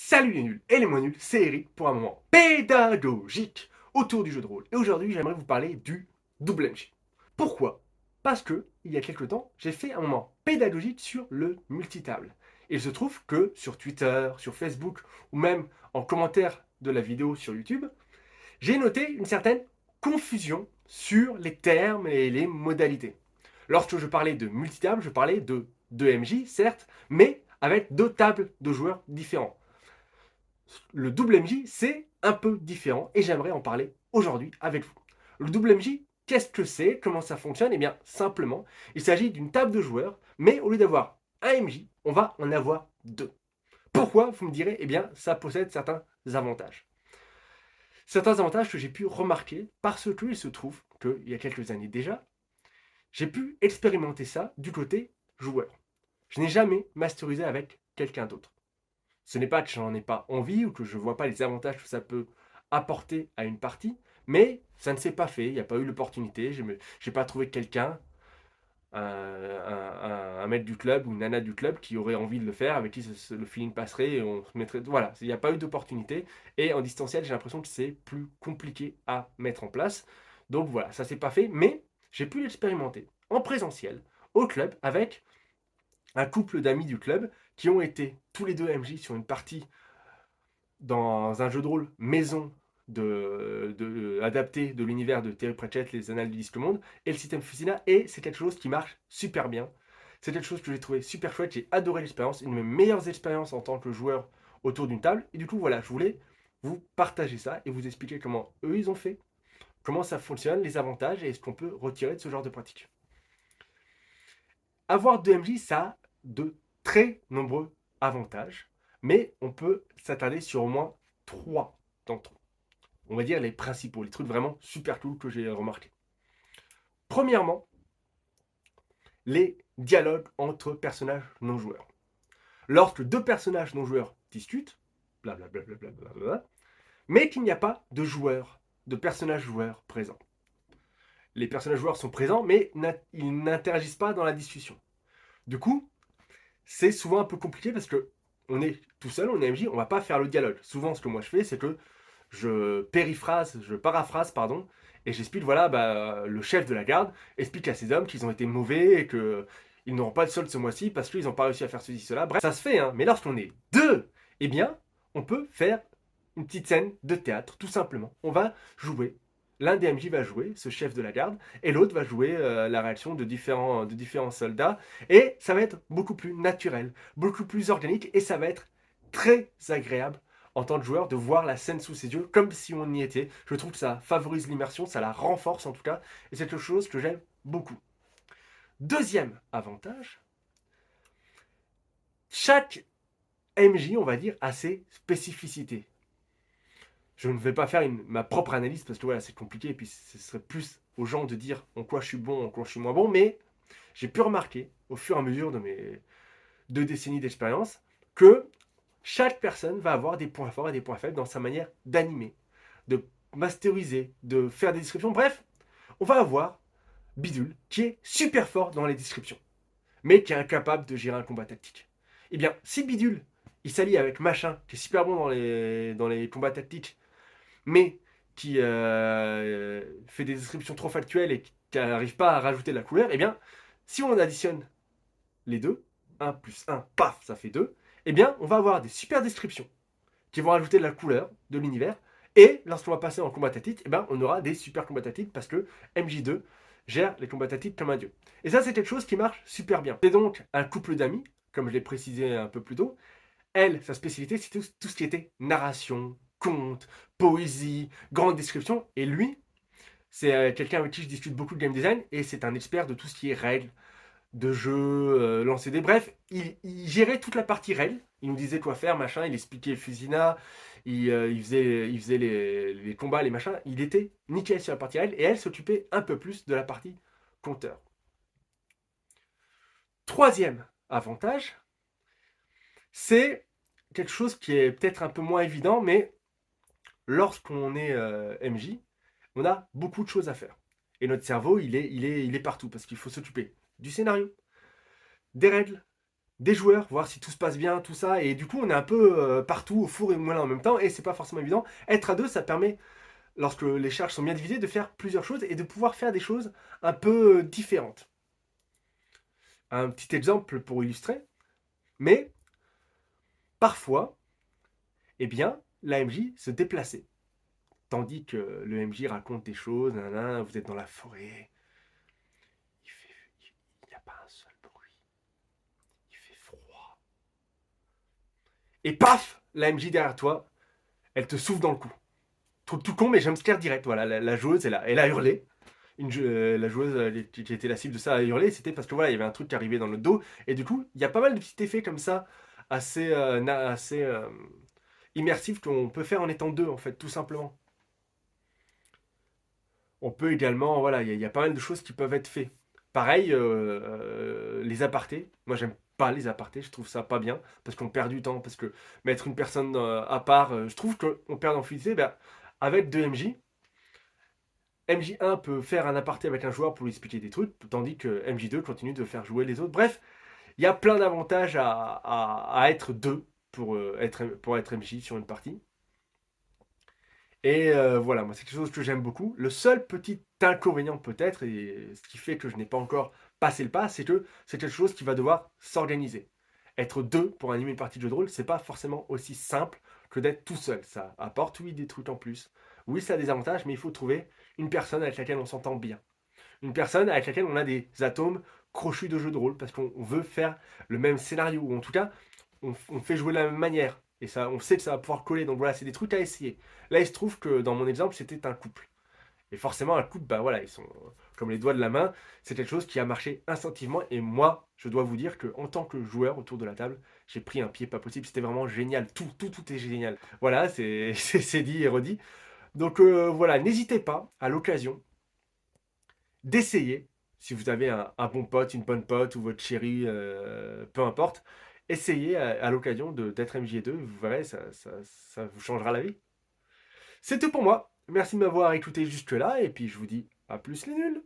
Salut les nuls et les moins nuls, c'est Eric pour un moment pédagogique autour du jeu de rôle. Et aujourd'hui, j'aimerais vous parler du double MJ. Pourquoi? Parce que, il y a quelques temps, j'ai fait un moment pédagogique sur le multitable. Et il se trouve que sur Twitter, sur Facebook, ou même en commentaire de la vidéo sur YouTube, j'ai noté une certaine confusion sur les termes et les modalités. Lorsque je parlais de multitable, je parlais de 2MJ, certes, mais avec deux tables de joueurs différents. Le double MJ, c'est un peu différent et j'aimerais en parler aujourd'hui avec vous. Le double MJ, qu'est-ce que c'est? Comment ça fonctionne? Eh bien, simplement, il s'agit d'une table de joueurs, mais au lieu d'avoir un MJ, on va en avoir deux. Pourquoi? Vous me direz, eh bien, ça possède certains avantages. Certains avantages que j'ai pu remarquer parce qu'il se trouve qu'il y a quelques années déjà, j'ai pu expérimenter ça du côté joueur. Je n'ai jamais masterisé avec quelqu'un d'autre. Ce n'est pas que j'en ai pas envie ou que je ne vois pas les avantages que ça peut apporter à une partie, mais ça ne s'est pas fait, il n'y a pas eu l'opportunité, je n'ai pas trouvé quelqu'un, un maître du club ou une nana du club qui aurait envie de le faire, avec qui le feeling passerait et on se mettrait... Voilà, il n'y a pas eu d'opportunité, et en distanciel j'ai l'impression que c'est plus compliqué à mettre en place. Donc voilà, ça s'est pas fait, mais j'ai pu l'expérimenter en présentiel, au club, avec un couple d'amis du club qui ont été tous les deux MJ sur une partie dans un jeu de rôle maison adapté de l'univers de Terry Pratchett, les Annales du Disque Monde, et le système Fusina, et c'est quelque chose qui marche super bien. C'est quelque chose que j'ai trouvé super chouette, j'ai adoré l'expérience, une de mes meilleures expériences en tant que joueur autour d'une table, et du coup voilà, je voulais vous partager ça et vous expliquer comment eux ils ont fait, comment ça fonctionne, les avantages et ce qu'on peut retirer de ce genre de pratique. Avoir 2 MJ, ça a de très nombreux avantages, mais on peut s'attarder sur au moins 3 d'entre eux. On va dire les principaux, les trucs vraiment super cool que j'ai remarqué. Premièrement, les dialogues entre personnages non joueurs. Lorsque deux personnages non joueurs discutent, blablabla, mais qu'il n'y a pas de joueurs, de personnages joueurs présents. Les personnages joueurs sont présents, mais ils n'interagissent pas dans la discussion. Du coup, c'est souvent un peu compliqué parce que on est tout seul, on est MJ, on va pas faire le dialogue. Souvent, ce que moi je fais, c'est que je paraphrase, pardon, et j'explique, voilà, le chef de la garde explique à ses hommes qu'ils ont été mauvais et qu'ils n'auront pas de solde ce mois-ci parce qu'ils n'ont pas réussi à faire ceci, cela. Bref, ça se fait, hein, mais lorsqu'on est deux, eh bien, on peut faire une petite scène de théâtre, tout simplement. On va jouer. L'un des MJ va jouer, ce chef de la garde, et l'autre va jouer la réaction de différents soldats. Et ça va être beaucoup plus naturel, beaucoup plus organique, et ça va être très agréable en tant que joueur de voir la scène sous ses yeux comme si on y était. Je trouve que ça favorise l'immersion, ça la renforce en tout cas, et c'est quelque chose que j'aime beaucoup. Deuxième avantage, chaque MJ, on va dire, a ses spécificités. Je ne vais pas faire ma propre analyse parce que voilà, c'est compliqué et puis ce serait plus aux gens de dire en quoi je suis bon, en quoi je suis moins bon, mais j'ai pu remarquer au fur et à mesure de mes 2 décennies d'expérience que chaque personne va avoir des points forts et des points faibles dans sa manière d'animer, de masteriser, de faire des descriptions. Bref, on va avoir Bidule qui est super fort dans les descriptions, mais qui est incapable de gérer un combat tactique. Eh bien, si Bidule, il s'allie avec Machin, qui est super bon dans les combats tactiques, mais qui fait des descriptions trop factuelles et qui n'arrive pas à rajouter de la couleur, eh bien, si on additionne les deux, 1 plus 1, paf, ça fait 2, eh bien, on va avoir des super descriptions qui vont rajouter de la couleur, de l'univers, et lorsqu'on va passer en combat tactique, eh ben, on aura des super combats tactiques parce que MJ2 gère les combats tactiques comme un dieu. Et ça, c'est quelque chose qui marche super bien. C'est donc un couple d'amis, comme je l'ai précisé un peu plus tôt. Elle, sa spécialité, c'est tout ce qui était narration, conte, poésie, grande description. Et lui, c'est quelqu'un avec qui je discute beaucoup de game design et c'est un expert de tout ce qui est règles, de jeu, lancer des. Bref, il gérait toute la partie règles. Il nous disait quoi faire, machin. Il expliquait le Fusina. Il faisait les combats, les machins. Il était nickel sur la partie règles et elle s'occupait un peu plus de la partie compteur. Troisième avantage, c'est quelque chose qui est peut-être un peu moins évident, mais lorsqu'on est MJ, on a beaucoup de choses à faire. Et notre cerveau, il est partout parce qu'il faut s'occuper du scénario, des règles, des joueurs, voir si tout se passe bien, tout ça. Et du coup, on est un peu partout, au four et au moulin en même temps, et c'est pas forcément évident. Être à deux, ça permet, lorsque les charges sont bien divisées, de faire plusieurs choses et de pouvoir faire des choses un peu différentes. Un petit exemple pour illustrer, mais parfois, eh bien, l'AMJ se déplaçait. Tandis que le MJ raconte des choses, nanana, vous êtes dans la forêt, il n'y a pas un seul bruit, il fait froid. Et paf, la MJ derrière toi, elle te souffle dans le cou. Tout con, mais jumpscare direct. Voilà, la joueuse, elle a hurlé. La joueuse qui était la cible de ça a hurlé, c'était parce que voilà, il y avait un truc qui arrivait dans le dos. Et du coup, il y a pas mal de petits effets comme ça, assez immersifs qu'on peut faire en étant deux, en fait, tout simplement. On peut également, voilà, il y a pas mal de choses qui peuvent être faites. Pareil, les apartés. Moi, j'aime pas les apartés, je trouve ça pas bien, parce qu'on perd du temps, parce que mettre une personne à part, je trouve qu'on perd en fluidité. Ben, avec deux MJ, MJ1 peut faire un aparté avec un joueur pour lui expliquer des trucs, tandis que MJ2 continue de faire jouer les autres. Bref, il y a plein d'avantages à être deux pour être MJ sur une partie. Et voilà, moi c'est quelque chose que j'aime beaucoup. Le seul petit inconvénient peut-être, et ce qui fait que je n'ai pas encore passé le pas, c'est que c'est quelque chose qui va devoir s'organiser. Être deux pour animer une partie de jeu de rôle, c'est pas forcément aussi simple que d'être tout seul. Ça apporte oui des trucs en plus. Oui, ça a des avantages, mais il faut trouver une personne avec laquelle on s'entend bien. Une personne avec laquelle on a des atomes crochus de jeu de rôle, parce qu'on veut faire le même scénario, ou en tout cas, on fait jouer de la même manière. Et ça, on sait que ça va pouvoir coller. Donc voilà, c'est des trucs à essayer. Là, il se trouve que dans mon exemple, c'était un couple. Et forcément, un couple, bah voilà, ils sont comme les doigts de la main. C'est quelque chose qui a marché instinctivement. Et moi, je dois vous dire que en tant que joueur autour de la table, j'ai pris un pied pas possible. C'était vraiment génial. Tout est génial. Voilà, c'est dit et redit. Donc voilà, n'hésitez pas à l'occasion d'essayer, si vous avez un bon pote, une bonne pote ou votre chérie, peu importe, essayez à l'occasion d'être MJ2, vous verrez, ça vous changera la vie. C'est tout pour moi. Merci de m'avoir écouté jusque-là, et puis je vous dis à plus les nuls.